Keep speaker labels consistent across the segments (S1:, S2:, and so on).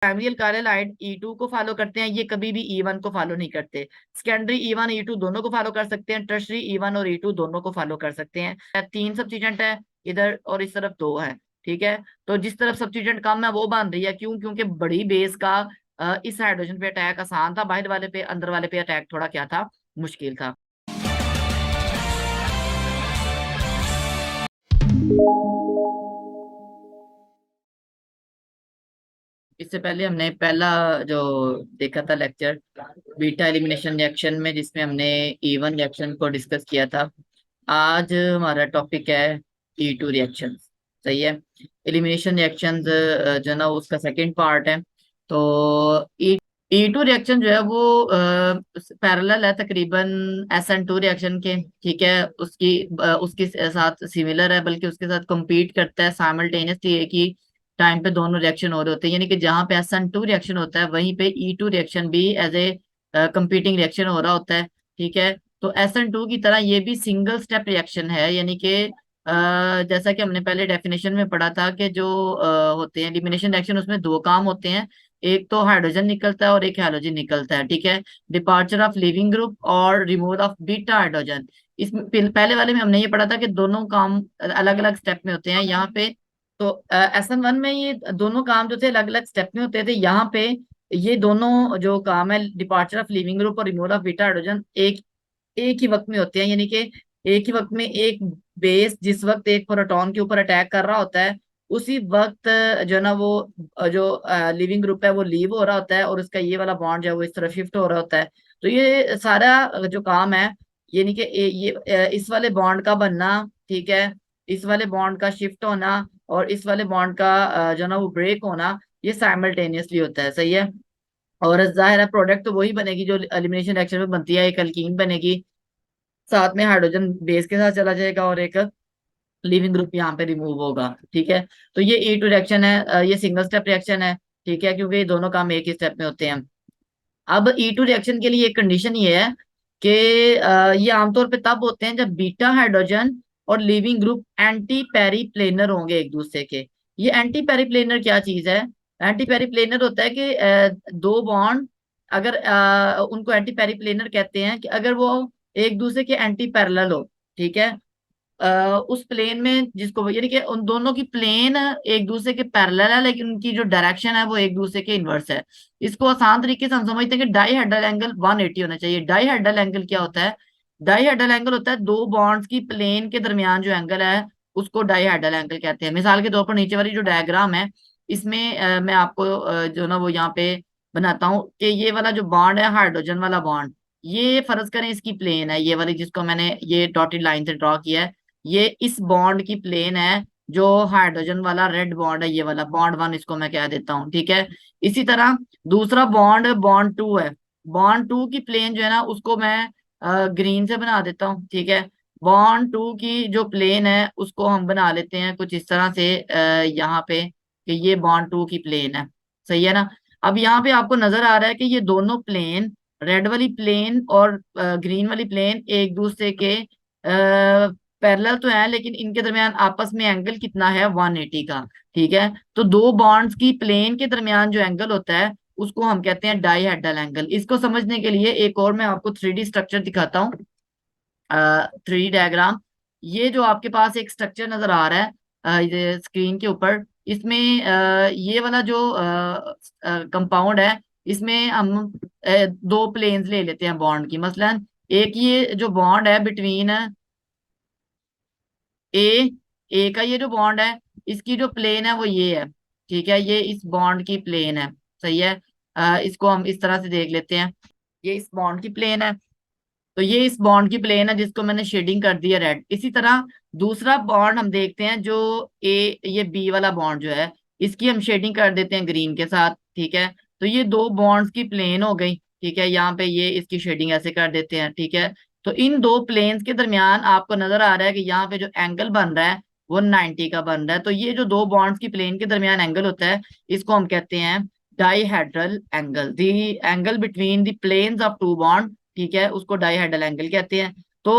S1: Primary alkyl hide E2 को follow करते हैं, ये कभी भी E1 को फॉलो नहीं करते। सेकेंडरी E1 E2 दोनों को फॉलो कर सकते हैं, टर्शरी E1 और E2 दोनों को फॉलो कर सकते हैं। तीन सब्स्टिट्यूएंट है इधर और इस तरफ दो है। ठीक है, तो जिस तरफ सब्स्टिट्यूएंट कम है वो बन रही है, क्यों? क्योंकि बड़ी बेस का इस हाइड्रोजन पे अटैक आसान था, बाहर वाले पे, अंदर वाले पे अटैक थोड़ा क्या था, मुश्किल था। इससे पहले हमने पहला जो देखा था लेक्चर बीटा एलिमिनेशन रिएक्शन में, जिसमें हमने E1 रिएक्शन को डिस्कस किया था। आज हमारा टॉपिक है E2 रिएक्शन। सही है, एलिमिनेशन रिएक्शन जो ना उसका सेकंड पार्ट है। तो E2 रिएक्शन जो है वो पैरेलल है तकरीबन SN2 रिएक्शन के। ठीक है, उसके साथ सिमिलर है, बल्कि उसके साथ compete करता है साइमल्टेनियसली। एक ही टाइम पे दोनों रिएक्शन हो रहे होते हैं, यानी कि जहां पे SN2 रिएक्शन होता है वहीं पे E2 रिएक्शन भी एज ए कंपीटिंग रिएक्शन हो रहा होता है। ठीक है, तो SN2 की तरह ये भी सिंगल स्टेप रिएक्शन है, यानी कि जैसा कि हमने पहले डेफिनेशन में पढ़ा था कि जो होते हैं एलिमिनेशन रिएक्शन, उसमें दो काम होते हैं। एक तो हाइड्रोजन निकलता है और एक हैलोजन निकलता है। ठीक है, डिपार्चर ऑफ लिविंग ग्रुप और रिमूवल ऑफ बीटा हाइड्रोजन। इसमें पहले वाले में हमने ये पढ़ा था कि दोनों काम अलग अलग स्टेप में होते हैं। यहाँ पे तो SN1 में ये दोनों काम जो थे अलग अलग स्टेप में होते थे। यहाँ पे ये दोनों जो काम है, डिपार्चर ऑफ लिविंग ग्रुप और रिमूवल ऑफ बीटा हाइड्रोजन, एक एक ही वक्त में होते हैं। यानी कि एक ही वक्त में एक बेस जिस वक्त एक प्रोटॉन के ऊपर अटैक कर रहा होता है, उसी वक्त जो है ना वो जो लिविंग ग्रुप है वो लीव हो रहा होता है, और उसका ये वाला बॉन्ड जो है वो इस तरफ शिफ्ट हो रहा होता है। तो ये सारा जो काम है, यानी कि इस वाले बॉन्ड का बनना, ठीक है, इस वाले बॉन्ड का शिफ्ट होना और इस वाले बॉन्ड का जो है ना वो ब्रेक होना, ये साइमल्टेनियसली होता है। सही है, और जाहिर है प्रोडक्ट तो वही बनेगी जो एलिमिनेशन रिएक्शन में बनती है, एक अल्कीन बनेगी, साथ में हाइड्रोजन बेस के साथ चला जाएगा और एक लिविंग ग्रुप यहाँ पे रिमूव होगा। ठीक है, तो ये E2 रिएक्शन है, ये सिंगल स्टेप रिएक्शन है। ठीक है, क्योंकि ये दोनों काम एक ही स्टेप में होते हैं। अब E2 रिएक्शन के लिए एक कंडीशन ये है कि ये आमतौर पे तब होते हैं जब बीटा हाइड्रोजन और लिविंग ग्रुप एंटी पेरीप्लेनर होंगे एक दूसरे के। ये एंटी पेरीप्लेनर क्या चीज है? एंटी पेरीप्लेनर होता है कि दो बॉन्ड अगर उनको एंटी पेरीप्लेनर कहते हैं कि अगर वो एक दूसरे के एंटी पैरेलल हो। ठीक है, उस प्लेन में जिसको यानी कि उन दोनों की प्लेन एक दूसरे के पैरेलल है, लेकिन उनकी जो डायरेक्शन है वो एक दूसरे के इनवर्स है। इसको आसान तरीके से हम समझते हैं कि डाई हेड्रल एंगल 180 होना चाहिए। डाई हेड्रल एंगल क्या होता है? डाई हेड्रल एंगल होता है दो बॉन्ड्स की प्लेन के दरमियान जो एंगल है, उसको डाई हेड्रल एंगल कहते हैं। मिसाल के तौर पर नीचे वाली जो डायग्राम है, इसमें मैं आपको जो ना वो यहाँ पे बनाता हूँ कि ये वाला जो बॉन्ड है, हाइड्रोजन वाला बॉन्ड, ये फर्ज करें इसकी प्लेन है, ये वाली जिसको मैंने ये डॉटेड लाइन से ड्रॉ किया है, ये इस बॉन्ड की प्लेन है। जो हाइड्रोजन वाला रेड बॉन्ड है, ये वाला बॉन्ड वन इसको मैं कह देता हूँ। ठीक है, इसी तरह दूसरा बॉन्ड बॉन्ड टू है। बॉन्ड टू की प्लेन जो है ना उसको मैं ग्रीन से बना देता हूँ। ठीक है, बॉन्ड टू की जो प्लेन है उसको हम बना लेते हैं कुछ इस तरह से यहाँ पे, कि ये बॉन्ड टू की प्लेन है। सही है ना? अब यहाँ पे आपको नजर आ रहा है कि ये दोनों प्लेन, रेड वाली प्लेन और ग्रीन वाली प्लेन, एक दूसरे के पैरेलल तो है, लेकिन इनके दरमियान आपस में एंगल कितना है? 180 का। ठीक है, तो दो बॉन्ड्स की प्लेन के दरमियान जो एंगल होता है उसको हम कहते हैं डाई हेड्रल एंगल। इसको समझने के लिए एक और मैं आपको 3D स्ट्रक्चर दिखाता हूँ, 3D डायग्राम। ये जो आपके पास एक स्ट्रक्चर नजर आ रहा है ये स्क्रीन के ऊपर, इसमें ये वाला जो कंपाउंड है, इसमें हम दो प्लेन्स ले लेते हैं बॉन्ड की। मसलन एक ये जो बॉन्ड है बिटवीन ए ए का ये जो बॉन्ड है, इसकी जो प्लेन है वो ये है। ठीक है, ये इस बॉन्ड की प्लेन है। सही है, इसको हम इस तरह से देख लेते हैं, ये इस बॉन्ड की प्लेन है। तो ये इस बॉन्ड की प्लेन है जिसको मैंने शेडिंग कर दी है रेड। इसी तरह दूसरा बॉन्ड हम देखते हैं जो ये बी वाला बॉन्ड जो है, इसकी हम शेडिंग कर देते हैं ग्रीन के साथ। ठीक है, तो ये दो बॉन्ड्स की प्लेन हो गई। ठीक है, यहाँ पे ये इसकी शेडिंग ऐसे कर देते हैं। ठीक है, तो इन दो प्लेन्स के दरमियान आपको नजर आ रहा है कि यहाँ पे जो एंगल बन रहा है वो 90 का बन रहा है। तो ये जो दो बॉन्ड्स की प्लेन के दरमियान एंगल होता है, इसको हम कहते हैं dihedral angle, the angle between the planes of two bond. ठीक है, उसको डाईहेड्रल एंगल कहते हैं। तो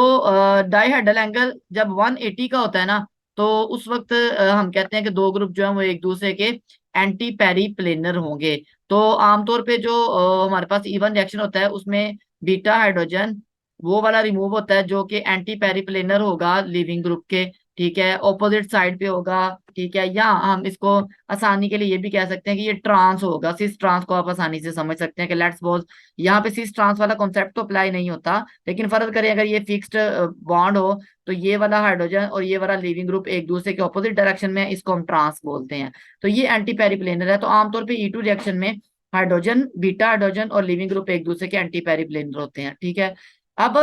S1: डाईहेड्रल एंगल जब 180 का होता है ना, तो उस वक्त हम कहते हैं कि दो ग्रुप जो है वो एक दूसरे के एंटी पेरी प्लेनर होंगे। तो आमतौर पे जो हमारे पास इवन रिएक्शन होता है उसमें बीटा हाइड्रोजन वो वाला रिमूव होता है जो कि एंटी पेरी प्लेनर होगा लिविंग ग्रुप के। ठीक है, ऑपोजिट साइड पे होगा। ठीक है, या हम इसको आसानी के लिए ये भी कह सकते हैं कि ये ट्रांस होगा। सिस ट्रांस को आप आसानी से समझ सकते हैं कि लेट्स सपोज यहाँ पे सिस ट्रांस वाला कॉन्सेप्ट तो अप्लाई नहीं होता, लेकिन फर्ज करें अगर ये फिक्स्ड बॉन्ड हो तो ये वाला हाइड्रोजन और ये वाला लिविंग ग्रुप एक दूसरे के ऑपोजिट डायरेक्शन में है, इसको हम ट्रांस बोलते हैं। तो ये एंटी पेरिप्लेनर है। तो आमतौर पर E2 रिएक्शन में हाइड्रोजन, बीटा हाइड्रोजन और लिविंग ग्रुप एक दूसरे के एंटी पेरिप्लेनर होते हैं। ठीक है, अब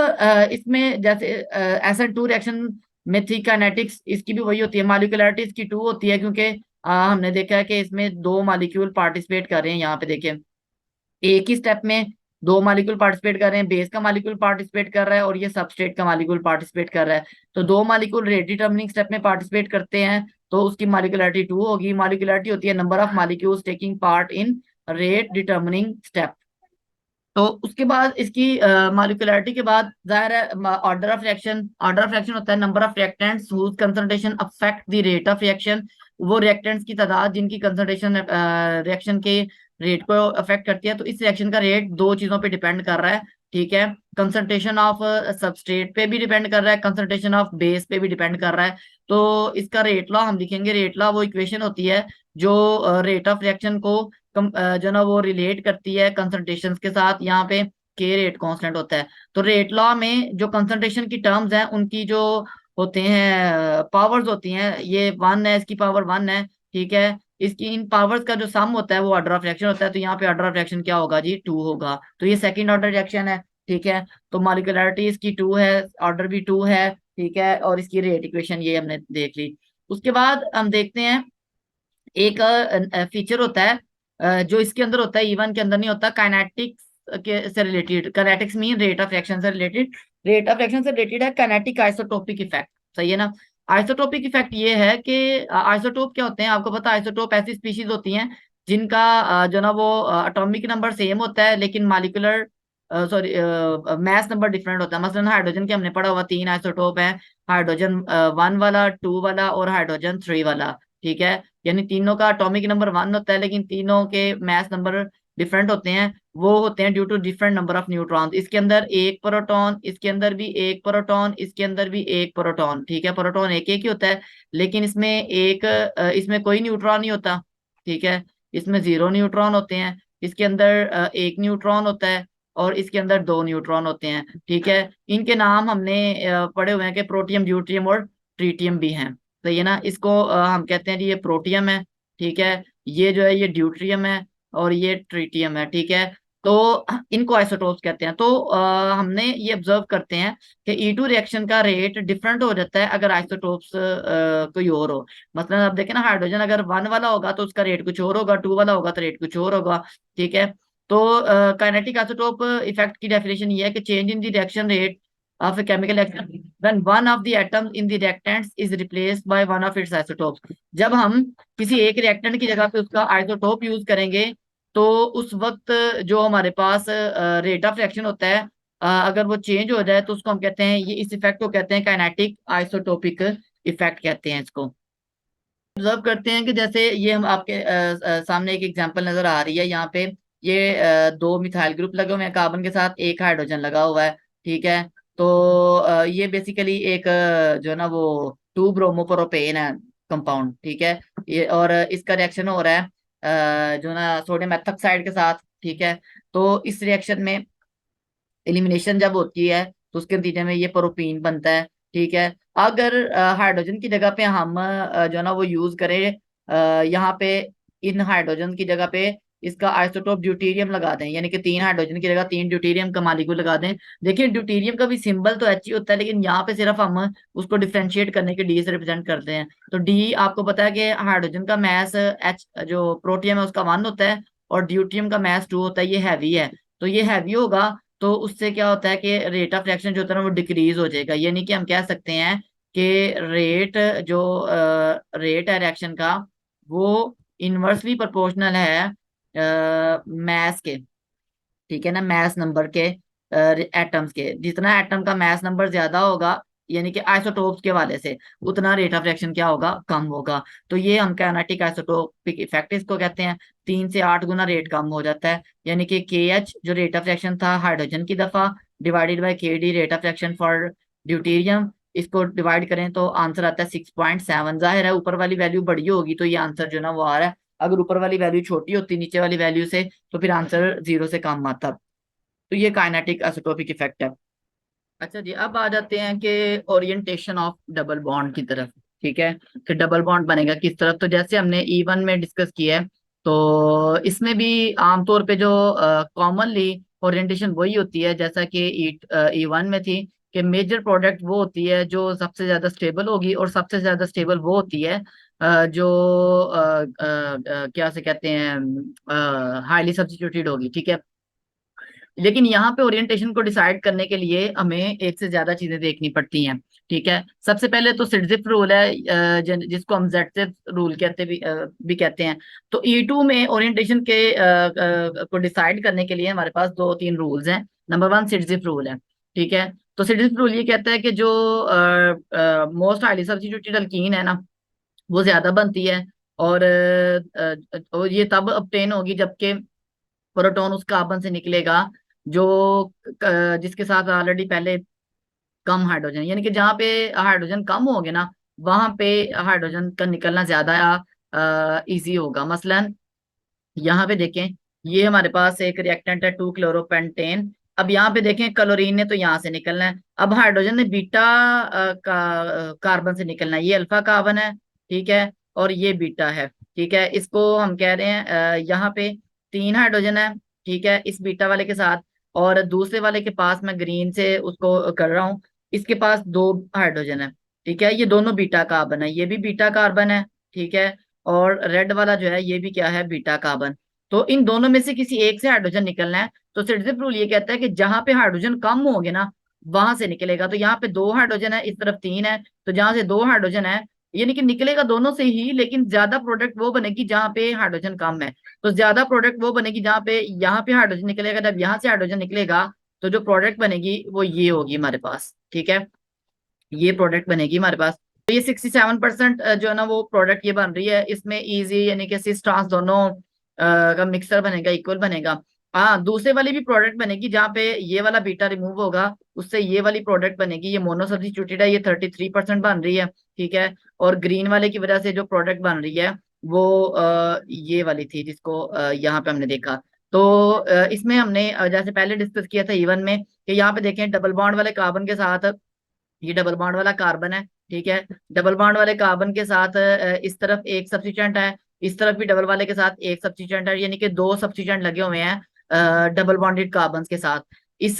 S1: इसमें जैसे SN2 रिएक्शन में थी काइनेटिक्स, इसकी भी वही होती है। मॉलिक्यूलरिटी इसकी 2 होती है क्योंकि हमने देखा है कि इसमें 2 मॉलिक्यूल पार्टिसिपेट कर रहे हैं। यहाँ पे देखें, एक ही स्टेप में 2 मॉलिक्यूल पार्टिसिपेट कर रहे हैं। बेस का मॉलिक्यूल पार्टिसिपेट कर रहा है और ये सबस्ट्रेट का मॉलिक्यूल पार्टिसिपेट कर रहा है। तो 2 मॉलिक्यूल रेट डिटर्मिनिंग स्टेप में पार्टिसिपेट करते हैं तो उसकी मॉलिक्यूलरिटी 2 होगी। मॉलिक्यूलरिटी होती है number of molecules taking part in rate determining step. तो उसके बाद इसकी मॉलिक्यूलरिटी के बाद जाहिर है order of reaction. Order of reaction होता है number of reactants whose concentration affect the rate of reaction. वो रिएक्टेंट्स की तादाद जिनकी कंसंट्रेशन रिएक्शन के रेट को अफेक्ट करती है। तो इस रिएक्शन का रेट 2 चीजों पे डिपेंड कर रहा है। ठीक है, कंसंट्रेशन ऑफ सबस्ट्रेट पे भी डिपेंड कर रहा है, कंसंट्रेशन ऑफ बेस पे भी डिपेंड कर रहा है। तो इसका रेट लॉ हम लिखेंगे। रेट लॉ वो इक्वेशन होती है जो रेट ऑफ रिएक्शन को जो ना वो रिलेट करती है कंसंट्रेशन के साथ। यहाँ पे के रेट कांस्टेंट होता है। तो रेट लॉ में जो कंसंट्रेशन की टर्म्स हैं उनकी जो होते हैं पावर्स होती हैं, ये 1 है, इसकी पावर 1 है। ठीक है, इसकी इन पावर्स का जो सम होता है वो ऑर्डर ऑफ रिएक्शन होता है। तो यहाँ पे ऑर्डर ऑफ रिएक्शन क्या होगा जी, 2 होगा। तो ये सेकंड ऑर्डर रिएक्शन है। ठीक है, तो मॉलिक्यूलरिटी इसकी 2 है, ऑर्डर भी 2 है। ठीक है, और इसकी रेट इक्वेशन ये हमने देख ली। उसके बाद हम देखते हैं एक फीचर होता है जो इसके अंदर होता है, इवन के अंदर नहीं होता, काइनेटिक्स के से related. Kinetics mean rate of reaction से रिलेटेड। रेट ऑफ रिएक्शन से रिलेटेड है काइनेटिक आइसोटोपिक इफेक्ट। सही है ना। आइसोटोपिक इफेक्ट ये है कि आइसोटोप क्या होते हैं आपको पता है। आइसोटोप ऐसी स्पीशीज होती हैं जिनका जो ना वो एटॉमिक नंबर सेम होता है लेकिन molecular sorry mass number different होता है। मसलन हाइड्रोजन के हमने पढ़ा हुआ 3 आइसोटोप है, हाइड्रोजन 1 वाला, 2 वाला और हाइड्रोजन 3 वाला। ठीक है, यानी तीनों का एटॉमिक नंबर 1 होता है लेकिन तीनों के मैस नंबर डिफरेंट होते हैं। वो होते हैं due to different number of neutron. इसके अंदर एक प्रोटॉन, इसके अंदर भी एक प्रोटॉन, इसके अंदर भी एक प्रोटॉन। ठीक है, प्रोटॉन एक एक ही होता है लेकिन इसमें एक इसमें कोई न्यूट्रॉन नहीं होता। ठीक है, इसमें 0 न्यूट्रॉन होते हैं। इसके अंदर एक न्यूट्रॉन होता है और इसके अंदर 2 न्यूट्रॉन होते हैं। ठीक है, इनके नाम हमने पढ़े हुए हैं कि प्रोटियम, ड्यूटियम और ट्रीटियम भी हैं। तो ये ना इसको हम कहते हैं जी ये प्रोटियम है। ठीक है, ये जो है ये ड्यूट्रियम है और ये ट्रीटियम है। ठीक है, तो इनको आइसोटोप्स कहते हैं। तो हमने ये ऑब्जर्व करते हैं कि E2 रिएक्शन का रेट डिफरेंट हो जाता है अगर आइसोटोप्स कोई और हो। मतलब आप देखें ना, हाइड्रोजन अगर 1 वाला होगा तो उसका रेट कुछ और होगा, 2 वाला होगा तो रेट कुछ और होगा। ठीक है, तो काइनेटिक आइसोटोप इफेक्ट की डेफिनेशन ये है कि change in the reaction rate of a chemical action when one of the atoms in the reactants is replaced by one of its isotopes। जब हम किसी एक रिएक्टेंट की जगह पे उसका आइसोटोप यूज करेंगे तो उस वक्त जो हमारे पास रेट ऑफ रिएक्शन होता है अगर वो चेंज हो जाए तो उसको हम कहते हैं, ये इस इफेक्ट को कहते हैं काइनेटिक आइसोटोपिक इफेक्ट कहते हैं इसको। ऑब्जर्व करते हैं कि जैसे ये हम आपके सामने एक एग्जांपल नजर आ रही है यहाँ पे। ये 2 मिथाइल ग्रुप लगे हुए हैं कार्बन के साथ, एक हाइड्रोजन लगा हुआ है। ठीक है, तो ये बेसिकली एक जो है ना वो 2 ब्रोमोप्रोपेन है कंपाउंड। ठीक है, ये और इसका रिएक्शन हो रहा है जो ना सोडियम एथोक्साइड के साथ। ठीक है, तो इस रिएक्शन में एलिमिनेशन जब होती है तो उसके नतीजे में ये प्रोपीन बनता है। ठीक है, अगर हाइड्रोजन की जगह पे हम जो है ना वो यूज करें यहाँ पे इन हाइड्रोजन की जगह पे इसका आइसोटोप ड्यूटेरियम लगा दें, यानी कि 3 हाइड्रोजन की जगह 3 ड्यूटेरियम का मालिक्यूल लगा दें। देखिए ड्यूटेरियम का भी सिंबल तो H ही होता है लेकिन यहाँ पे सिर्फ हम उसको डिफ्रेंशिएट करने के D से रिप्रेजेंट करते हैं। तो D आपको पता है कि हाइड्रोजन का मैस H जो प्रोटियम है उसका 1 होता है और ड्यूटियम का मैस 2 होता है, ये हैवी है। तो ये हैवी होगा तो उससे क्या होता है कि रेट ऑफ रिएक्शन जो होता है ना वो डिक्रीज हो जाएगा। ये नहीं कि हम कह सकते हैं कि रेट जो रेट है रिएक्शन का वो इनवर्सली प्रोपोर्शनल है मैस के। ठीक है ना, मैस नंबर के एटम्स के। जितना एटम का मैस नंबर ज्यादा होगा यानी कि आइसोटोप्स के हवाले से, उतना रेट ऑफ रिएक्शन क्या होगा, कम होगा। तो ये हम काइनेटिक आइसोटोपिक इफेक्ट इसको कहते हैं। 3 से 8 गुना रेट कम हो जाता है, यानी कि के एच जो रेट ऑफ रिएक्शन था हाइड्रोजन की दफा, डिवाइडेड बाई के D rate of reaction for deuterium, इसको डिवाइड करें तो आंसर आता है 6.7। जाहिर है ऊपर वाली वैल्यू बड़ी होगी तो ये आंसर जो ना वो आ रहा है, अगर ऊपर वाली वैल्यू छोटी होती नीचे वाली वैल्यू से तो फिर आंसर 0 से कम आता। तो ये काइनेटिक आइसोटोपिक इफेक्ट है। अच्छा जी, अब आ जाते हैं कि ओरिएंटेशन ऑफ डबल बॉन्ड की तरफ। ठीक है, कि डबल बॉन्ड बनेगा किस तरफ। तो जैसे हमने E1 में डिस्कस किया है, तो इसमें भी आमतौर पे जो कॉमनली ओरिएंटेशन वही होती है जैसा कि E1 में थी, कि मेजर प्रोडक्ट वो होती है जो सबसे ज्यादा स्टेबल होगी, और सबसे ज्यादा स्टेबल वो होती है जो क्या से कहते हैं, हाईली सब्स्टिट्यूटेड होगी। ठीक है, लेकिन यहाँ पे ओरिएंटेशन को डिसाइड करने के लिए हमें एक से ज्यादा चीजें देखनी पड़ती हैं। ठीक है, सबसे पहले तो सिटजिप रूल है, जिसको हम जेटसिप रूल कहते भी कहते हैं। तो E2 में ओरिएंटेशन के को डिसाइड करने के लिए हमारे पास 2-3 रूल्स हैं। नंबर 1 सिटजिप रूल है। ठीक है, तो सिटजिप रूल ये कहता है कि जो मोस्ट हाईली सब्स्टिट्यूटेड अल्कीन है ना, वो ज्यादा बनती है, और और ये तब obtain होगी जबकि प्रोटॉन उस कार्बन से निकलेगा जो जिसके साथ ऑलरेडी पहले कम हाइड्रोजन, यानी कि जहाँ पे हाइड्रोजन कम होंगे ना, वहां पे हाइड्रोजन का निकलना ज्यादा इजी होगा। मसलन यहाँ पे देखें, ये हमारे पास एक रिएक्टेंट है 2 क्लोरोपेंटेन। अब यहाँ पे देखें क्लोरीन ने तो यहाँ से निकलना है, अब हाइड्रोजन ने बीटा कार्बन से निकलना है। ये अल्फा कार्बन है, ठीक है, और ये बीटा है। ठीक है, इसको हम कह रहे हैं यहाँ पे 3 हाइड्रोजन है, ठीक है, इस बीटा वाले के साथ, और दूसरे वाले के पास मैं ग्रीन से उसको कर रहा हूँ, इसके पास 2 हाइड्रोजन है। ठीक है, ये दोनों बीटा कार्बन है, ये भी बीटा कार्बन है। ठीक है, और रेड वाला जो है ये भी क्या है, बीटा कार्बन। तो इन दोनों में से किसी एक से हाइड्रोजन निकलना है। तो सिटजिप रूल ये कहता है कि जहां पे हाइड्रोजन कम होंगे ना, वहां से निकलेगा। तो यहाँ पे 2 हाइड्रोजन है, इस तरफ 3 है, तो जहां से 2 हाइड्रोजन है, यानी कि निकलेगा दोनों से ही, लेकिन ज्यादा प्रोडक्ट वो बनेगी जहां पे हाइड्रोजन कम है। तो ज्यादा प्रोडक्ट वो बनेगी जहां पे यहाँ पे हाइड्रोजन निकलेगा। जब यहाँ से हाइड्रोजन निकलेगा तो जो प्रोडक्ट बनेगी वो ये होगी हमारे पास। ठीक है, ये प्रोडक्ट बनेगी हमारे पास। तो ये 67% जो है ना वो प्रोडक्ट ये बन रही है। इसमें इजी यानी कि सिस ट्रांस दोनों का मिक्सर बनेगा, इक्वल बनेगा। हाँ, दूसरे वाली भी प्रोडक्ट बनेगी जहाँ पे ये वाला बीटा रिमूव होगा, उससे ये वाली प्रोडक्ट बनेगी। ये मोनो सब्स्टिट्यूटेड है, ये 33% बन रही है। ठीक है, और ग्रीन वाले की वजह से जो प्रोडक्ट बन रही है वो ये वाली थी, जिसको यहाँ पे हमने देखा। तो इसमें हमने जैसे पहले डिस्कस किया था E1 में, कि यहाँ पे देखें डबल बॉन्ड वाले कार्बन के साथ ये डबल बॉन्ड वाला कार्बन है। ठीक है, डबल बॉन्ड वाले कार्बन के साथ इस तरफ एक सब्स्टिट्यूएंट है, इस तरफ भी डबल वाले के साथ एक सब्स्टिट्यूएंट है, यानी कि 2 सब्स्टिट्यूएंट लगे हुए हैं डबल बॉन्डेड कार्बन के साथ। इस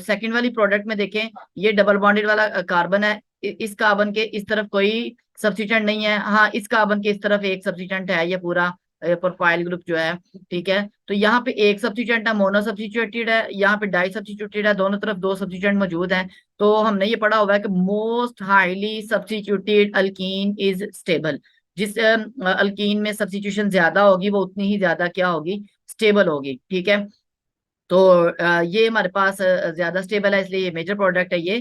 S1: सेकंड वाली प्रोडक्ट में देखें, ये डबल बॉन्डेड वाला कार्बन है, इस कार्बन के इस तरफ कोई सब्स्टिट्यूएंट नहीं है। हाँ, इस कार्बन के इस तरफ एक सब्स्टिट्यूएंट है, ये पूरा प्रोफाइल ग्रुप जो है। ठीक है, तो यहाँ पे एक सब्स्टिट्यूएंट है, मोनो सब्स्टिट्यूटेड है, यहाँ पे डाई सब्स्टिट्यूटेड है, दोनों तरफ 2 सब्स्टिट्यूएंट मौजूद हैं। तो हमने ये पढ़ा हुआ है कि most highly substituted alkene is stable. जिस अल्कीन में सब्स्टिट्यूशन ज्यादा होगी वो उतनी ही ज्यादा क्या होगी, स्टेबल होगी। ठीक है, तो ये हमारे पास ज्यादा स्टेबल है, इसलिए ये मेजर प्रोडक्ट है, ये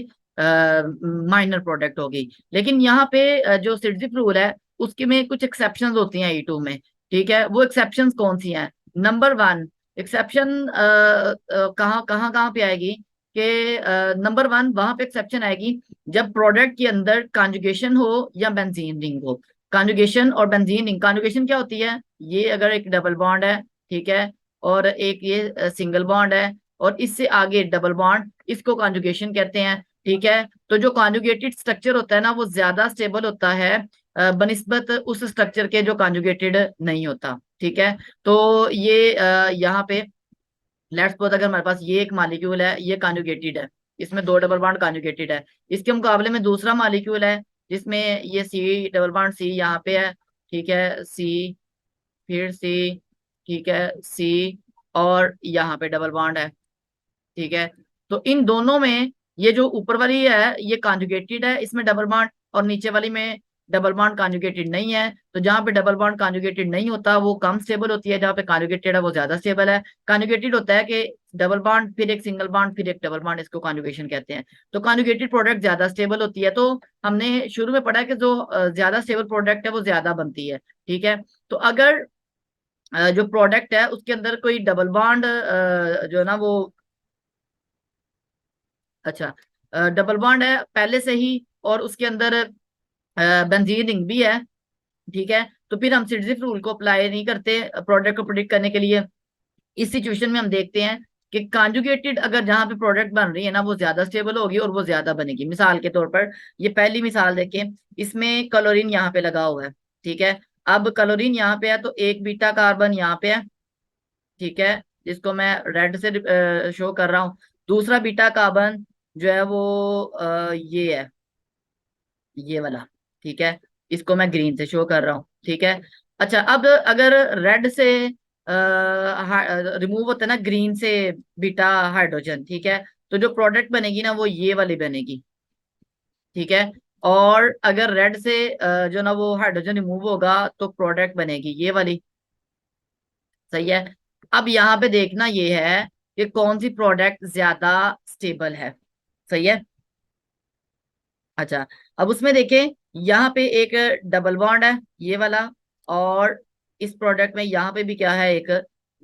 S1: माइनर प्रोडक्ट होगी। लेकिन यहाँ पे जो सिटजिप रूल है उसके में कुछ एक्सेप्शंस होती हैं E2 में। ठीक है, वो एक्सेप्शंस कौन सी हैं। नंबर 1 एक्सेप्शन कहाँ कहाँ कहाँ पे आएगी, कि नंबर 1 वहां पे एक्सेप्शन आएगी जब प्रोडक्ट के अंदर कॉन्जुगेशन हो या बेंजीन रिंग हो। कॉन्जुगेशन और बेंजीन रिंग, कॉन्जुगेशन क्या होती है, ये अगर एक डबल बॉन्ड है, ठीक है, और एक ये सिंगल बॉन्ड है, और इससे आगे डबल बॉन्ड, इसको कॉन्जुगेशन कहते हैं। ठीक है, तो जो कॉन्जुगेटेड स्ट्रक्चर होता है ना वो ज्यादा स्टेबल होता है बनिस्बत उस स्ट्रक्चर के जो कॉन्जुगेटेड नहीं होता। ठीक है, तो ये यहाँ पे लेट्स सपोज अगर हमारे पास ये एक मालिक्यूल है, ये कॉन्जुगेटेड है, इसमें 2 डबल बॉन्ड कॉन्जुगेटेड है। इसके मुकाबले में दूसरा मालिक्यूल है जिसमें ये C डबल बॉन्ड C यहाँ पे है। ठीक है, C, फिर C, ठीक है, C, और यहाँ पे डबल बॉन्ड है। ठीक है, तो इन दोनों में ये जो ऊपर वाली है ये कॉन्जुगेटेड है, इसमें डबल बॉन्ड, और नीचे वाली में डबल बॉन्ड कॉन्जुगेटेड नहीं है। तो जहां पे डबल बॉन्ड कॉन्जुगेटेड नहीं होता वो कम स्टेबल होती है, जहां पे कॉन्जुगेटेड है वो ज्यादा स्टेबल है। कॉन्जुगेटेड होता है कि डबल बॉन्ड फिर एक सिंगल बॉन्ड फिर एक डबल बॉन्ड, इसको कॉन्जुगेशन कहते हैं। तो कॉन्जुगेटेड प्रोडक्ट ज्यादा स्टेबल होती है। तो हमने शुरू में पढ़ा है कि जो ज्यादा स्टेबल प्रोडक्ट है वो ज्यादा बनती है। ठीक है। तो अगर जो प्रोडक्ट है उसके अंदर कोई डबल बॉन्ड जो है ना वो, अच्छा, डबल बॉन्ड है पहले से ही और उसके अंदर बेंजीन रिंग भी है, ठीक है, तो फिर हम सिरजिफ रूल को अप्लाई नहीं करते प्रोडक्ट को प्रोडिक्ट करने के लिए। इस सिचुएशन में हम देखते हैं कि कॉन्जुगेटेड अगर जहां पे प्रोडक्ट बन रही है ना वो ज्यादा स्टेबल होगी और वो ज्यादा बनेगी। मिसाल के तौर पर ये पहली मिसाल देखें, इसमें क्लोरीन यहाँ पे लगा हुआ है, ठीक है। अब क्लोरीन यहाँ पे है तो एक बीटा कार्बन यहाँ पे है, ठीक है, जिसको मैं रेड से शो कर रहा हूँ। दूसरा बीटा कार्बन जो है वो ये है, ये वाला, ठीक है, इसको मैं ग्रीन से शो कर रहा हूँ, ठीक है। अच्छा, अब अगर रेड से रिमूव होता है ना ग्रीन से बीटा हाइड्रोजन, ठीक है, तो जो प्रोडक्ट बनेगी ना वो ये वाली बनेगी, ठीक है। और अगर रेड से जो ना वो हाइड्रोजन रिमूव होगा तो प्रोडक्ट बनेगी ये वाली, सही है। अब यहाँ पे देखना ये है कि कौन सी प्रोडक्ट ज्यादा स्टेबल है, सही है। अच्छा, अब उसमें देखें यहाँ पे एक डबल बॉन्ड है ये वाला, और इस प्रोडक्ट में यहाँ पे भी क्या है, एक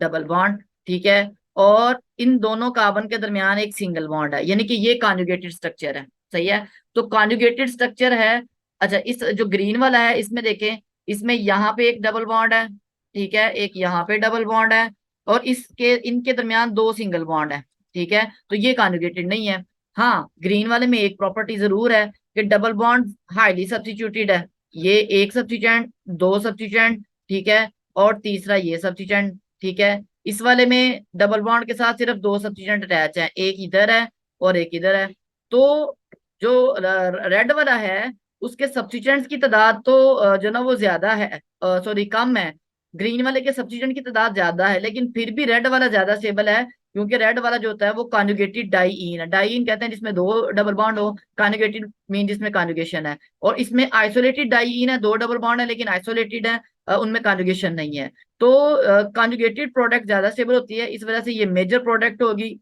S1: डबल बॉन्ड, ठीक है। और इन दोनों कार्बन के दरमियान एक सिंगल बॉन्ड है, यानी कि ये कॉन्जुगेटेड स्ट्रक्चर है, सही है। तो कॉन्जुगेटेड स्ट्रक्चर है। अच्छा, इस जो ग्रीन वाला है इसमें देखें, इसमें यहाँ पे एक डबल बॉन्ड है, ठीक है, एक यहाँ पे डबल बॉन्ड है, और इसके इनके दरमियान दो सिंगल बॉन्ड है, ठीक है। तो ये कॉन्जुगेटेड नहीं है। हाँ, ग्रीन वाले में एक प्रॉपर्टी जरूर है कि डबल बॉन्ड हाईली सब्स्टिट्यूटेड है। ये एक सब्स्टिट्यूएंट, दो सब्स्टिट्यूएंट, ठीक है, और तीसरा ये सब्स्टिट्यूएंट, ठीक है। इस वाले में डबल बॉन्ड के साथ सिर्फ दो सब्स्टिट्यूएंट अटैच है, एक इधर है और एक इधर है। तो जो रेड वाला है उसके सब्स्टिट्यूएंट्स की तादाद तो जो ना वो ज्यादा है, सॉरी कम है। ग्रीन वाले के सब्स्टिट्यूएंट की तादाद ज्यादा है, लेकिन फिर भी रेड वाला ज्यादा स्टेबल है, क्योंकि रेड वाला जो होता है वो कॉन्जुगेटेड डाईइन है। डाईइन कहते हैं जिसमें दो डबल बॉन्ड हो, कॉन्जुगेटेड मीन जिसमें कॉन्जुगेशन है। और इसमें आइसोलेटेड डाईइन है, दो डबल बॉन्ड है लेकिन आइसोलेटेड है, उनमें कॉन्जुगेशन नहीं है। तो कॉन्जुगेटेड प्रोडक्ट ज्यादा स्टेबल होती है, इस वजह से ये मेजर प्रोडक्ट होगी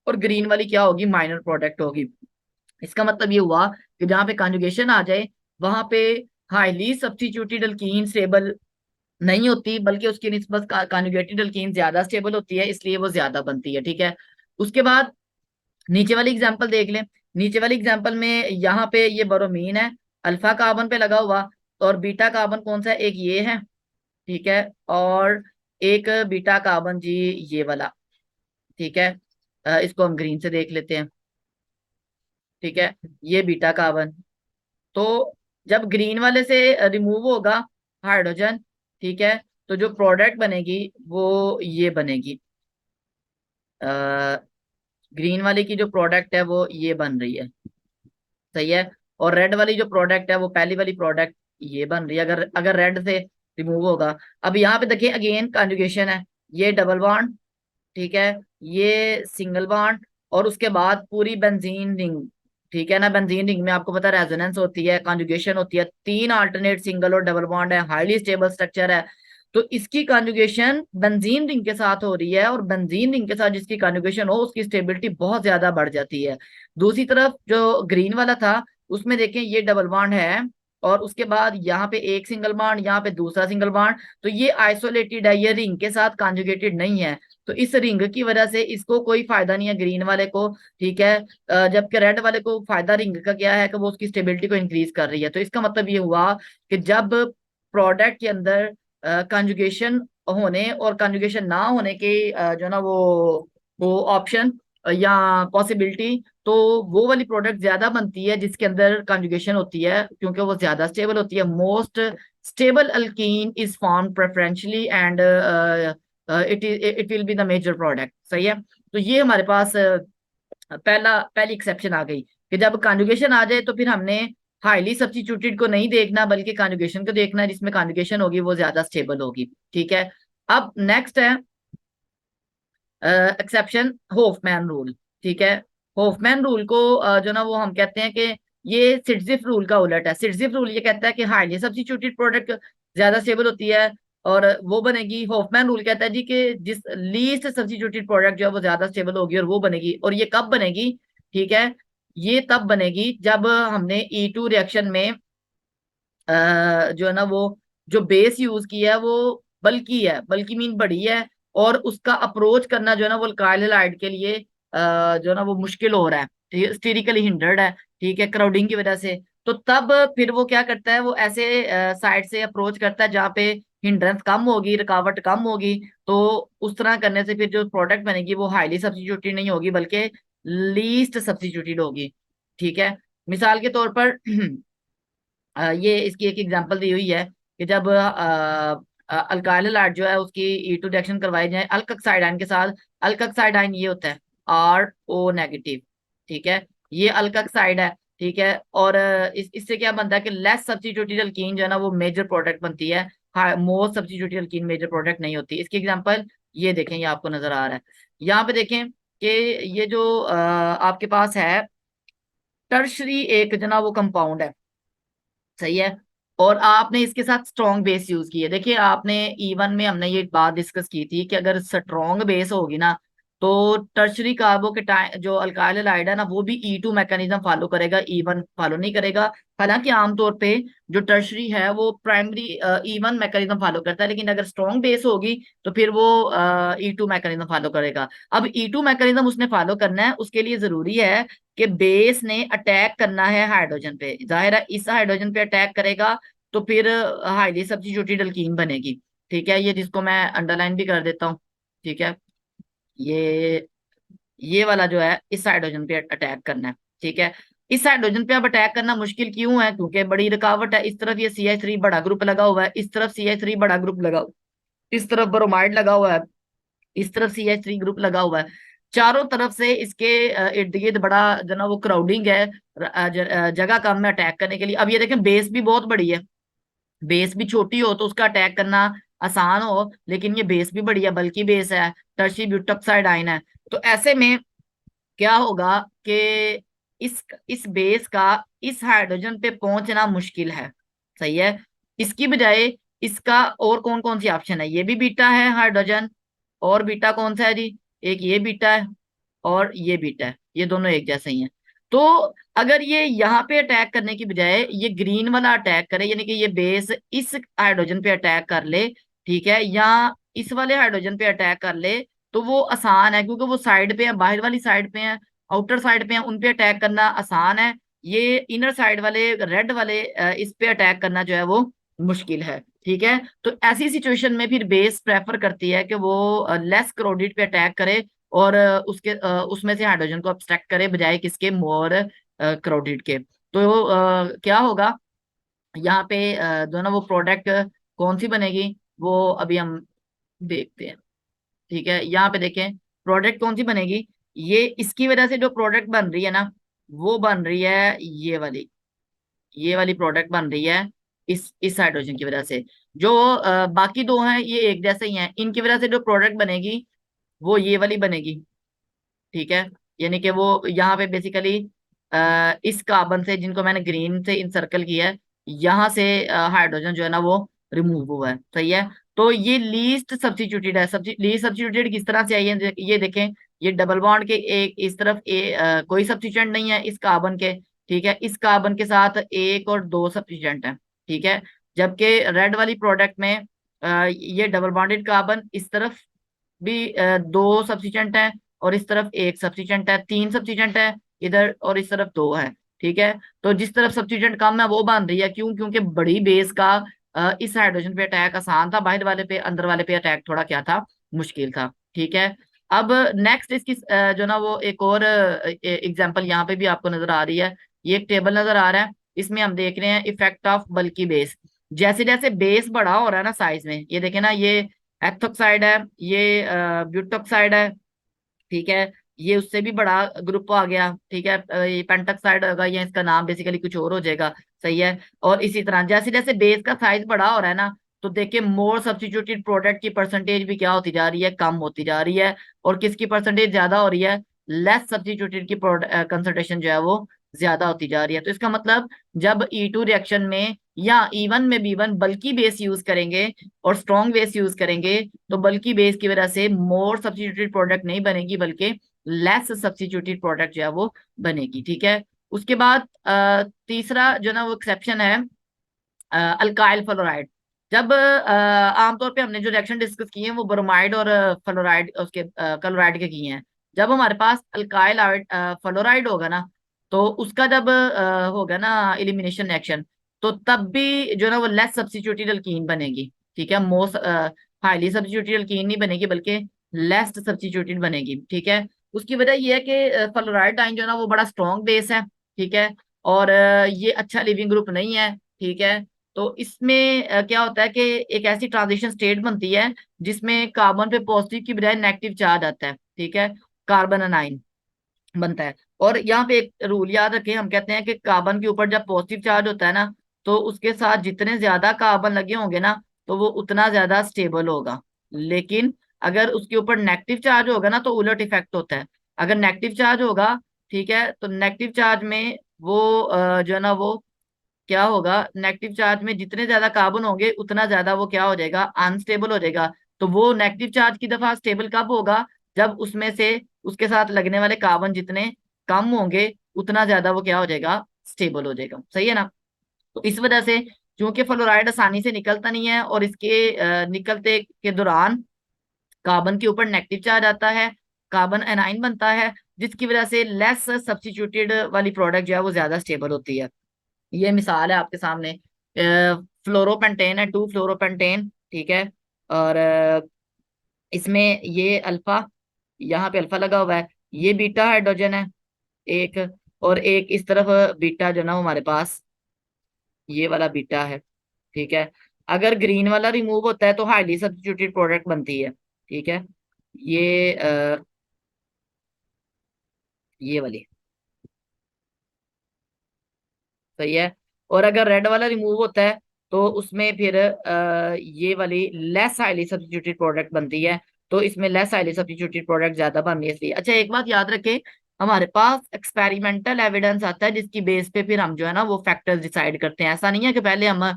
S1: और ग्रीन वाली क्या होगी, माइनर प्रोडक्ट होगी। इसका मतलब ये हुआ कि जहाँ पे कॉन्जुगेशन आ जाए वहां पे हाईली सब्स्टिट्यूटेड अल्कीन स्टेबल नहीं होती, बल्कि उसकी निस्बत कॉन्जुगेटेड अल्कीन ज्यादा स्टेबल होती है, इसलिए वो ज्यादा बनती है, ठीक है। उसके बाद नीचे वाली एग्जांपल देख लें। नीचे वाली एग्जांपल में यहाँ पे ये ब्रोमीन है, अल्फा कार्बन पे लगा हुआ, और बीटा कार्बन कौन सा है, एक ये है, ठीक है, और एक बीटा कार्बन जी ये वाला, ठीक है। इसको हम ग्रीन से देख लेते हैं, ठीक है, ये बीटा कार्बन। तो जब ग्रीन वाले से रिमूव होगा हाइड्रोजन, ठीक है, तो जो प्रोडक्ट बनेगी वो ये बनेगी, ग्रीन वाले की जो प्रोडक्ट है वो ये बन रही है, सही है। और रेड वाली जो प्रोडक्ट है वो पहली वाली प्रोडक्ट ये बन रही है, अगर अगर रेड से रिमूव होगा। अब यहाँ पे देखिए अगेन कॉन्जुगेशन है, ये डबल बॉन्ड, ठीक है, ये सिंगल बॉन्ड, और उसके बाद पूरी बेंजीन रिंग, ठीक है ना। बेंजीन रिंग में आपको पता है रेजोनेंस होती है, कॉन्जुगेशन होती है, तीन अल्टरनेट सिंगल और डबल बॉन्ड है, हाईली स्टेबल स्ट्रक्चर है। तो इसकी कॉन्जुगेशन बेंजीन रिंग के साथ हो रही है, और बेंजीन रिंग के साथ जिसकी कॉन्जुगेशन हो उसकी स्टेबिलिटी बहुत ज्यादा बढ़ जाती है। दूसरी तरफ जो ग्रीन वाला था उसमें देखें ये डबल बॉन्ड है, और उसके बाद यहाँ पे एक सिंगल बॉन्ड, यहाँ पे दूसरा सिंगल बॉन्ड, तो ये आइसोलेटेड है, ये रिंग के साथ कॉन्जुगेटेड नहीं है। तो इस रिंग की वजह से इसको कोई फायदा नहीं है ग्रीन वाले को, ठीक है। जबकि रेड वाले को फायदा रिंग का क्या है कि वो उसकी स्टेबिलिटी को इंक्रीज कर रही है। तो इसका मतलब ये हुआ कि जब प्रोडक्ट के अंदर कंजुगेशन होने और कंजुगेशन ना होने के जो ना वो ऑप्शन या पॉसिबिलिटी, तो वो वाली प्रोडक्ट ज्यादा बनती है जिसके अंदर कंजुगेशन होती है, क्योंकि वो ज्यादा स्टेबल होती है। Most stable alkene is form preferentially and it will be the major product, सही है। तो ये हमारे पास पहली एक्सेप्शन आ गई कि जब कॉन्जुगेशन आ जाए तो फिर हमने हाईली सब्स्टिट्यूटेड को नहीं देखना बल्कि कॉन्जुगेशन को देखना है, जिसमें कॉन्जुगेशन होगी वो ज्यादा स्टेबल होगी, ठीक है। अब नेक्स्ट है एक्सेप्शन होफमैन रूल, ठीक है। होफमैन रूल को जो ना वो हम कहते हैं कि ये सिटजिफ रूल का उलट है। सिटजिफ रूल ये कहता है कि हाईली सब्स्टिट्यूटेड प्रोडक्ट ज्यादा स्टेबल होती है, और वो बनेगी। हॉफमैन रूल कहता है जी कि जिस लीस्ट सब्स्टिट्यूटेड प्रोडक्ट जो है वो ज्यादा स्टेबल होगी और वो बनेगी। और ये कब बनेगी? ठीक है, ये तब बनेगी जब हमने E2 रिएक्शन में जो है ना वो जो बेस यूज किया है वो बल्कि है, बल्कि मीन बड़ी है, और उसका अप्रोच करना जो है ना वो अल्काइल हैलाइड के लिए जो है ना वो मुश्किल हो रहा है, ठीक है, स्टेरिकली हिंडर्ड है, ठीक है, क्राउडिंग की वजह से। तो तब फिर वो क्या करता है, वो ऐसे साइड से अप्रोच करता है जहाँ पे हिंड्रेंस कम होगी, रुकावट कम होगी। तो उस तरह करने से फिर जो प्रोडक्ट बनेगी वो हाईली सब्स्टिट्यूटेड नहीं होगी बल्कि लीस्ट सब्स्टिट्यूटेड होगी। ठीक है, मिसाल के तौर पर ये इसकी एक एग्जांपल दी हुई है कि जब अल्काइल हैलाइड जो है उसकी E2 रिएक्शन करवाई जाए अल्कक्साइड आयन के साथ। अल्कक्साइड आयन ये होता है RO नेगेटिव, ठीक है, ये अल्कक्साइड है, ठीक है। और इससे क्या बनता है कि लेस सब्स्टिट्यूटेड अल्कीन जो है ना वो मेजर प्रोडक्ट बनती है। हाँ, most substituted alkene major product नहीं होती। इसकी एग्जांपल ये देखें, ये आपको नजर आ रहा है, यहाँ पे देखें कि ये जो आपके पास है टर्शरी एक जना वो कंपाउंड है, सही है, और आपने इसके साथ स्ट्रॉन्ग बेस यूज की है। देखिए आपने E1 में हमने ये बात डिस्कस की थी कि अगर स्ट्रॉन्ग बेस होगी ना तो टर्शरी कार्बो के जो अल्काइल हैलाइड है ना वो भी E2 मैकेनिज्म फॉलो करेगा, E1 फॉलो नहीं करेगा। हालांकि आमतौर पे जो टर्शरी है वो प्राइमरी E1 मैकेनिज्म फॉलो करता है, लेकिन अगर स्ट्रॉन्ग बेस होगी तो फिर वो E2 मैकेनिज्म फॉलो करेगा। अब E2 मैकेनिज्म उसने फॉलो करना है, उसके लिए जरूरी है कि बेस ने अटैक करना है हाइड्रोजन पे। जाहिर है इस हाइड्रोजन पे अटैक करेगा तो फिर हाईली सब्स्टिट्यूटेड अल्कीन बनेगी। ठीक है, ये जिसको मैं अंडरलाइन भी कर देता हूँ, ठीक है, ये वाला जो है इस हाइड्रोजन पे अटैक करना है। ठीक है, इस हाइड्रोजन पे अब अटैक करना मुश्किल क्यों है? क्योंकि बड़ी रुकावट है। इस तरफ ये CH3 बड़ा ग्रुप लगा हुआ है, इस तरफ CH3 बड़ा ग्रुप लगा हुआ है, इस तरफ ब्रोमाइड लगा हुआ है, इस तरफ CH3 ग्रुप लगा हुआ है। चारों तरफ से इसके इर्द गिर्द बड़ा जो ना वो क्राउडिंग है, जगह कम है अटैक करने के लिए। अब ये देखें बेस भी बहुत बड़ी है, बेस भी छोटी हो तो उसका अटैक करना आसान हो, लेकिन ये बेस भी बड़ी है, बल्कि बेस है, टर्शी ब्यूटॉक्साइड आयन है। तो ऐसे में क्या होगा कि इस बेस का इस हाइड्रोजन पे पहुंचना मुश्किल है, सही है। इसकी बजाय इसका और कौन कौन सी ऑप्शन है? ये भी बीटा है हाइड्रोजन, और बीटा कौन सा है जी? एक ये बीटा है और ये बीटा है, ये दोनों एक जैसे ही हैं। तो अगर ये यहाँ पे अटैक करने की बजाय ये ग्रीन वाला अटैक करे, यानी कि ये बेस इस हाइड्रोजन पे अटैक कर ले, ठीक है, या इस वाले हाइड्रोजन पे अटैक कर ले, तो वो आसान है क्योंकि वो साइड पे है, बाहर वाली साइड पे है, आउटर साइड पे है, उन पे अटैक करना आसान है। ये इनर साइड वाले रेड वाले इस पे अटैक करना जो है वो मुश्किल है। ठीक है, तो ऐसी सिचुएशन में फिर बेस प्रेफर करती है कि वो लेस क्राउडेड पे अटैक करे और उसमें से हाइड्रोजन को abstract करे, बजाय किसके, मोर क्राउडेड के। तो क्या होगा यहाँ पे जो है ना वो प्रोडक्ट कौन सी बनेगी वो अभी हम देखते हैं। ठीक है, यहाँ पे देखें प्रोडक्ट कौन सी बनेगी। ये इसकी वजह से जो प्रोडक्ट बन रही है ना वो बन रही है ये वाली प्रोडक्ट बन रही है इस हाइड्रोजन की वजह से। जो बाकी दो हैं ये एक जैसे ही हैं, इनकी वजह से जो प्रोडक्ट बनेगी वो ये वाली बनेगी। ठीक है, यानी कि वो यहाँ पे बेसिकली इस कार्बन से, जिनको मैंने ग्रीन से इंसर्कल किया है, यहाँ से हाइड्रोजन जो है ना वो रिमूव हुआ है, सही है। तो ये लीस्ट सब्स्टिट्यूटेड है। लीस्ट सब्स्टिट्यूटेड किस तरह से आई है? ये देखें, ये डबल बॉन्ड के एक इस तरफ कोई सब्स्टिट्यूएंट नहीं है इस कार्बन के, ठीक है, इस कार्बन के साथ एक और दो सब्स्टिट्यूएंट है, ठीक है। जबकि रेड वाली प्रोडक्ट में ये डबल बॉन्डेड कार्बन, इस तरफ भी दो सब्स्टिट्यूएंट है और इस तरफ एक सब्स्टिट्यूएंट है, तीन सब्स्टिट्यूएंट है इधर, और इस तरफ दो है। ठीक है, तो जिस तरफ सब्स्टिट्यूएंट कम है वो बन रही है, क्यों? क्योंकि बड़ी बेस का इस हाइड्रोजन पे अटैक आसान था, बाहर वाले पे, अंदर वाले पे अटैक थोड़ा क्या था, मुश्किल था। ठीक है, अब नेक्स्ट इसकी जो ना वो एक और एग्जांपल यहाँ पे भी आपको नजर आ रही है। ये एक टेबल नजर आ रहा है, इसमें हम देख रहे हैं इफेक्ट ऑफ बल्की बेस। जैसे जैसे बेस बड़ा हो रहा है ना साइज में, ये देखे ना, ये एथोक्साइड है, ये ब्यूटोक्साइड है, ठीक है, ये उससे भी बड़ा ग्रुप आ गया, ठीक है, ये पेंटॉक्साइड होगा या इसका नाम बेसिकली कुछ और हो जाएगा, सही है। और इसी तरह जैसे जैसे बेस का साइज बड़ा हो रहा है ना, तो देखिए मोर सब्स्टिट्यूटेड प्रोडक्ट की परसेंटेज भी क्या होती जा रही है, कम होती जा रही है, और किसकी परसेंटेज ज्यादा हो रही है, लेस सब्स्टिट्यूटेड की कंसंट्रेशन जो है वो ज्यादा होती जा रही है। तो इसका मतलब जब E2 रिएक्शन में या E1 में भी वन बल्की बेस यूज करेंगे और स्ट्रॉन्ग बेस यूज करेंगे, तो बल्की बेस की वजह से मोर सब्स्टिट्यूटेड प्रोडक्ट नहीं बनेगी, बल्कि लेस सब्स्टिट्यूटेड प्रोडक्ट जो है वो बनेगी। ठीक है। उसके बाद तीसरा जो ना वो एक्सेप्शन है अल्काइल फ्लोराइड। जब आमतौर पे हमने जो रिएक्शन डिस्कस किए हैं वो ब्रोमाइड और फ्लोराइड उसके क्लोराइड के किए हैं। जब हमारे पास अल्काइल फ्लोराइड होगा ना, तो उसका जब होगा ना एलिमिनेशन रिएक्शन, तो तब भी जो ना वो लेस सब्स्टिट्यूटेड अल्कीन बनेगी। ठीक है। मोस्ट हाईली सब्स्टिट्यूटेड अल्कीन नहीं बनेगी, बल्कि लेस सब्स्टिट्यूटेड बनेगी। ठीक है। उसकी वजह ये है कि फ्लोराइड आयन जो है ना वो बड़ा स्ट्रॉन्ग बेस है। ठीक है। और ये अच्छा लिविंग ग्रुप नहीं है। ठीक है। तो इसमें क्या होता है कि एक ऐसी ट्रांजिशन स्टेट बनती है जिसमें कार्बन पे पॉजिटिव की बजाय नेगेटिव चार्ज आता है। ठीक है। कार्बन अनाइन बनता है। और यहाँ पे एक रूल याद रखें, हम कहते हैं कि कार्बन के ऊपर जब पॉजिटिव चार्ज होता है ना, तो उसके साथ जितने ज्यादा कार्बन लगे होंगे ना, तो वो उतना ज्यादा स्टेबल होगा। लेकिन अगर उसके ऊपर नेगेटिव चार्ज होगा ना, तो उलट इफेक्ट होता है। अगर नेगेटिव चार्ज होगा, ठीक है, तो नेगेटिव चार्ज में वो जो है ना वो क्या होगा, नेगेटिव चार्ज में जितने ज्यादा कार्बन होंगे उतना ज्यादा वो क्या हो जाएगा, अनस्टेबल हो जाएगा। तो वो नेगेटिव चार्ज की दफा स्टेबल कब होगा, जब उसमें से उसके साथ लगने वाले कार्बन जितने कम होंगे उतना ज्यादा वो क्या हो जाएगा, स्टेबल हो जाएगा। सही है ना। तो इस वजह से चूंकि फ्लोराइड आसानी से निकलता नहीं है और इसके निकलते के दौरान कार्बन के ऊपर नेगेटिव चार्ज आता है, कार्बन एनाइन बनता है, जिसकी वजह से लेस सब्स्टिट्यूटेड वाली प्रोडक्ट जो है वो ज्यादा स्टेबल होती है। ये मिसाल है आपके सामने, फ्लोरोपेंटेन है, 2 फ्लोरोपेंटेन। ठीक है। और इसमें ये अल्फा, यहाँ पे अल्फा लगा हुआ है, ये बीटा हाइड्रोजन है एक, और एक इस तरफ बीटा जो ना वो हमारे पास ये वाला बीटा है। ठीक है। अगर ग्रीन वाला रिमूव होता है तो हाईली सब्स्टिट्यूटेड प्रोडक्ट बनती है। ठीक है। ये ये वाली सही है। और अगर रेड वाला रिमूव होता है तो उसमें फिर ये वाली लेस हाईली सब्स्टिट्यूटेड प्रोडक्ट बनती है। तो इसमें लेस हाईली सब्स्टिट्यूटेड प्रोडक्ट ज्यादा बन रही है इसलिए। अच्छा, एक बात याद रखें, हमारे पास एक्सपेरिमेंटल एविडेंस आता है जिसकी बेस पे फिर हम जो है ना वो फैक्टर्स डिसाइड करते हैं। ऐसा नहीं है कि पहले हम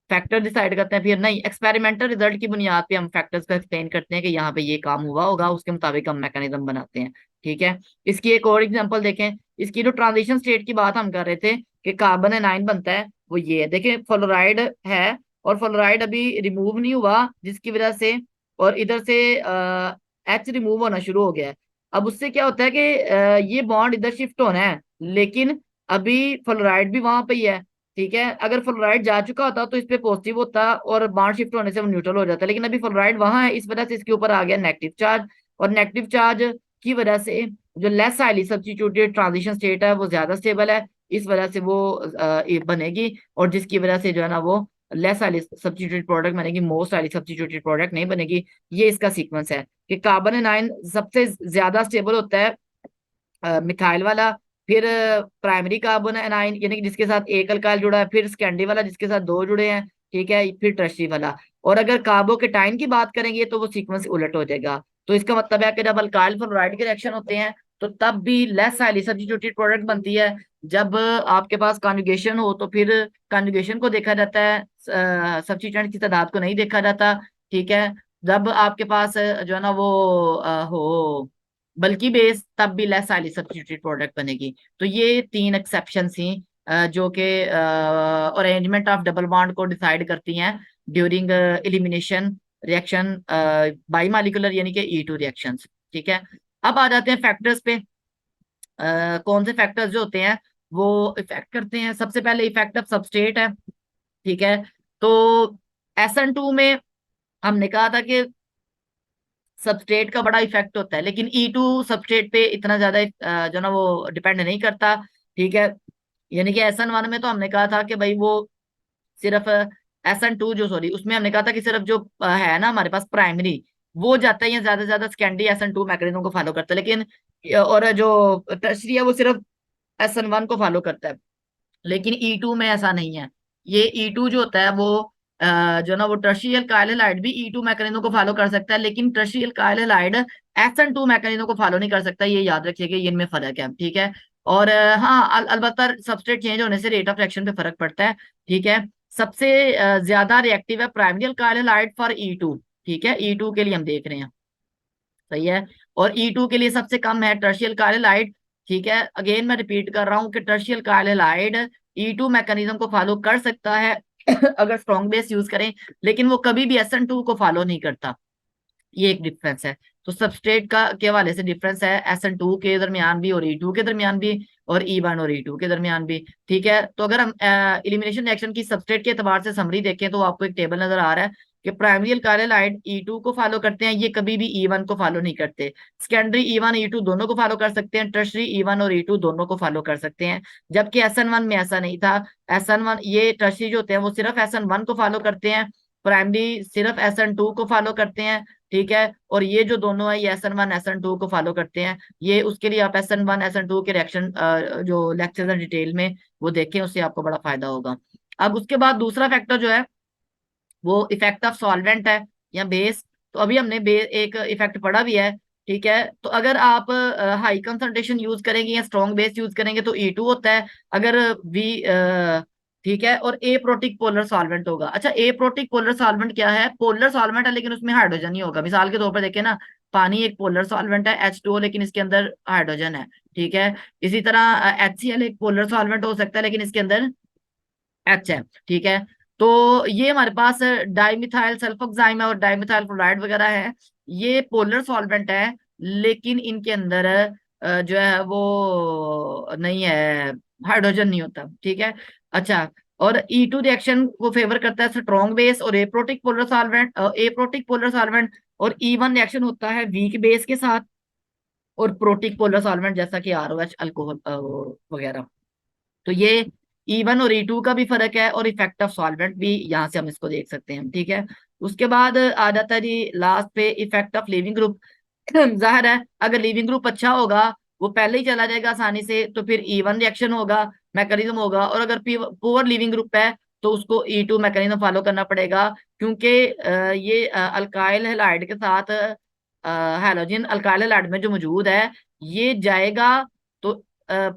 S1: फैक्टर डिसाइड करते हैं फिर नहीं, एक्सपेरिमेंटल रिजल्ट की बुनियाद पे हम फैक्टर्स को एक्सप्लेन करते हैं कि यहाँ पे ये काम हुआ होगा, उसके मुताबिक हम मैकेनिज्म बनाते हैं। ठीक है। इसकी एक और एग्जांपल देखें। इसकी जो ट्रांजिशन स्टेट की बात हम कर रहे थे कि कार्बन एनाइन बनता है, वो ये है। देखिए फ्लोराइड है और फ्लोराइड अभी रिमूव नहीं हुआ, जिसकी वजह से और इधर से एच रिमूव होना शुरू हो गया है। अब उससे क्या होता है कि ये बॉन्ड इधर शिफ्ट होना है, लेकिन अभी फ्लोराइड भी वहां पे ही है। ठीक है। अगर फ्लोराइड जा चुका होता तो इस पे पॉजिटिव होता और बॉन्ड शिफ्ट होने से वो न्यूट्रल हो जाता, लेकिन अभी फ्लोराइड वहां है, इस वजह से इसके ऊपर आ गया नेगेटिव चार्ज। और नेगेटिव चार्ज की वजह से जो less highly substituted transition state है वो ज्यादा स्टेबल है, इस वजह से वो ये बनेगी। और जिसकी वजह से जो है ना वो लेस हाईली सब्स्टिट्यूटेड प्रोडक्ट बनेगी, मोस्ट हाईली सब्स्टिट्यूटेड प्रोडक्ट नहीं बनेगी। ये इसका सीक्वेंस है कि कार्बन एनाइन सबसे ज्यादा स्टेबल होता है, मिथाइल वाला, फिर प्राइमरी कार्बन एनाइन यानी कि जिसके साथ एक अल्काइल जुड़ा है, फिर स्कैंडी वाला जिसके साथ दो जुड़े हैं। ठीक है। फिर टर्शरी वाला। और अगर कार्बोकेटाइन की बात करेंगे तो वो सीक्वेंस उलट हो जाएगा। तो इसका मतलब है कि जब अल्काइल फ्लोराइड के रिएक्शन होते हैं तो तब भी लेस हाईली सब्स्टिट्यूटेड प्रोडक्ट बनती है। जब आपके पास कॉन्जुगेशन हो तो फिर कॉन्जुगेशन को देखा जाता है, सब्स्टिट्यूएंट की तादाद को नहीं देखा जाता। ठीक है। जब आपके पास जो है ना वो हो बल्कि बेस, तब भी लेस हाईली सब्स्टिट्यूटेड प्रोडक्ट बनेगी। तो ये तीन एक्सेप्शन थी जो कि अरेंजमेंट ऑफ डबल बॉन्ड को डिसाइड करती हैं during elimination reaction by molecular यानी कि E2 रिएक्शंस। ठीक है। अब आ जाते हैं फैक्टर्स पे। कौन से फैक्टर्स जो होते हैं वो इफेक्ट करते हैं। सबसे पहले इफेक्ट ऑफ सबस्ट्रेट है। ठीक है। तो SN2 में हमने कहा था कि सबस्ट्रेट का बड़ा इफेक्ट होता है, लेकिन E2 सबस्ट्रेट पे इतना ज्यादा जो ना वो डिपेंड नहीं करता। ठीक है। यानी कि SN1 में तो हमने कहा था कि भाई वो सिर्फ SN2 जो सॉरी उसमें हमने कहा था कि सिर्फ जो है ना हमारे पास प्राइमरी, वो जाता है या ज्यादा से ज्यादा सेकेंडरी SN2 मैकेनिज्म को फॉलो करता है। लेकिन और जो टर्शरी है वो सिर्फ SN1 को फॉलो करता है। लेकिन E2 में ऐसा नहीं है। ये E2 जो होता है वो जो ना वो टर्शियल काइल हैलाइड भी E2 मैकेनिज्म को फॉलो कर सकता है, लेकिन टर्शियल काइल हैलाइड SN2 मैकेनिज्म को फॉलो नहीं कर सकता। ये याद रखिए कि ये इनमें फर्क है। ठीक है। और हाँ, अलबत्ता सबस्ट्रेट चेंज होने से रेट ऑफ रिएक्शन पे फर्क पड़ता है। ठीक है। सबसे ज्यादा रिएक्टिव है primary alkyl halide for E2। ठीक है, E2 के लिए हम देख रहे हैं। सही है। और E2 के लिए सबसे कम है टर्शियल कार्यलाइड। ठीक है, अगेन मैं रिपीट कर रहा हूं कि टर्शियल कार्यलाइड E2 मैकेनिज्म को फॉलो कर सकता है अगर स्ट्रॉन्ग बेस यूज करें, लेकिन वो कभी भी SN2 को फॉलो नहीं करता। ये एक डिफरेंस है। तो सबस्ट्रेट का के हवाले से डिफरेंस है SN2 के दरमियान भी और E2 के दरमियान भी, और E1 और E2 के दरमियान भी। ठीक है, तो अगर हम एलिमिनेशन रिएक्शन की सबस्ट्रेट के एतबार से समरी देखें तो आपको एक टेबल नजर आ रहा है कि प्राइमरी अल्काइल हाइड E2 को फॉलो करते हैं, ये कभी भी E1 को फॉलो नहीं करते। सेकेंडरी E1 E2 दोनों को फॉलो कर सकते हैं, टर्शरी E1 और E2 दोनों को फॉलो कर सकते हैं। जबकि SN1 में ऐसा नहीं था। SN1 ये टर्शरी जो होते हैं वो सिर्फ SN1 को फॉलो करते हैं, प्राइमरी सिर्फ SN2 को फॉलो करते हैं। ठीक है, और ये जो दोनों है ये SN1 SN2 को फॉलो करते हैं। ये उसके लिए आप SN1 SN2 के रिएक्शन जो लेक्चर है डिटेल में वो देखें, उससे आपको बड़ा फायदा होगा। अब उसके बाद दूसरा फैक्टर जो है वो इफेक्ट ऑफ सॉल्वेंट है या बेस। तो अभी हमने एक इफेक्ट पढ़ा भी है। ठीक है, तो अगर आप हाई कंसंट्रेशन यूज करेंगे या स्ट्रॉन्ग बेस यूज करेंगे तो E2 होता है। अगर वी ठीक है, और ए प्रोटिक पोलर सॉल्वेंट होगा। अच्छा, ए प्रोटिक पोलर सॉल्वेंट क्या है? पोलर सॉल्वेंट है लेकिन उसमें हाइड्रोजन ही होगा। मिसाल के तौर पर देखें ना, पानी एक पोलर सॉल्वेंट है H2O, लेकिन इसके अंदर हाइड्रोजन है। ठीक है, इसी तरह HCl एक पोलर सॉल्वेंट हो सकता है लेकिन इसके अंदर H है। ठीक है, तो ये हमारे पास डाइमिथाइल सल्फोक्साइम और डाइमिथाइल फ्लोराइड वगैरह है। ये पोलर सॉल्वेंट है लेकिन इनके अंदर जो है वो नहीं है, हाइड्रोजन नहीं होता। ठीक है। अच्छा, और E2 रिएक्शन को फेवर करता है स्ट्रॉन्ग बेस और aprotic polar solvent, aprotic polar solvent. और E1 रिएक्शन होता है वीक बेस के साथ और प्रोटिक पोलर सॉल्वेंट जैसा कि ROH अल्कोहल वगैरह। तो ये E1 और E2 का भी फर्क है, और इफेक्ट ऑफ सॉल्वेंट भी यहाँ से हम इसको देख सकते हैं। ठीक है, उसके बाद आ जाता है जी लास्ट पे इफेक्ट ऑफ लिविंग ग्रुप। जाहिर है अगर लिविंग ग्रुप अच्छा होगा वो पहले ही चला जाएगा आसानी से, तो फिर E1 रिएक्शन होगा, मैकेनिज्म होगा। और अगर पुअर लिविंग ग्रुप है तो उसको E2 मैकेनिज्म फॉलो करना पड़ेगा, क्योंकि ये अल्काइल हैलाइड के साथ हैलोजन अल्काइल हैलाइड में जो मौजूद है ये जाएगा, तो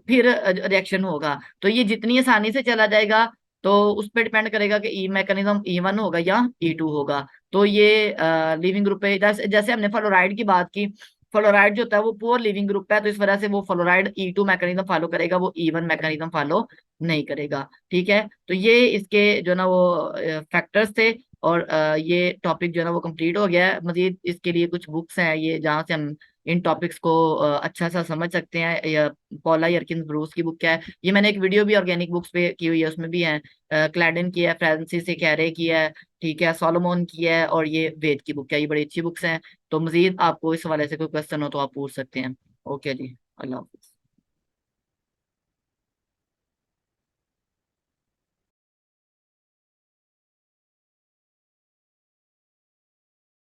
S1: फिर रिएक्शन होगा। तो ये जितनी आसानी से चला जाएगा तो उस पर डिपेंड करेगा कि ई मैकेनिज्म E1 होगा या E2 होगा। तो ये लिविंग ग्रुप है। जैसे हमने फ्लोराइड की बात की, फ्लोराइड जो होता है वो पुअर लिविंग ग्रुप है, तो इस वजह से वो फ्लोराइड E2 मैकेनिज्म फॉलो करेगा, वो E1 मैकेनिज्म फॉलो नहीं करेगा। ठीक है, तो ये इसके जो ना वो फैक्टर्स थे। और ये टॉपिक जो है ना वो कंप्लीट हो गया है। मजीद इसके लिए कुछ बुक्स हैं ये जहाँ से हम इन टॉपिक्स को अच्छा सा समझ सकते हैं। या पॉला यर्किन्स ब्रूस की बुक है ये, मैंने एक वीडियो भी ऑर्गेनिक बुक्स पे की हुई है, उसमें भी है। क्लैडन की है, फ्रांसिस से कैरे की है, ठीक है, सोलोमोन की है, और ये वेद की बुक है। ये बड़ी अच्छी बुक्स हैं। तो मजीद आपको इस हवाले से कोई क्वेश्चन हो तो आप पूछ सकते हैं। ओके जी, अल्लाह हाफिज।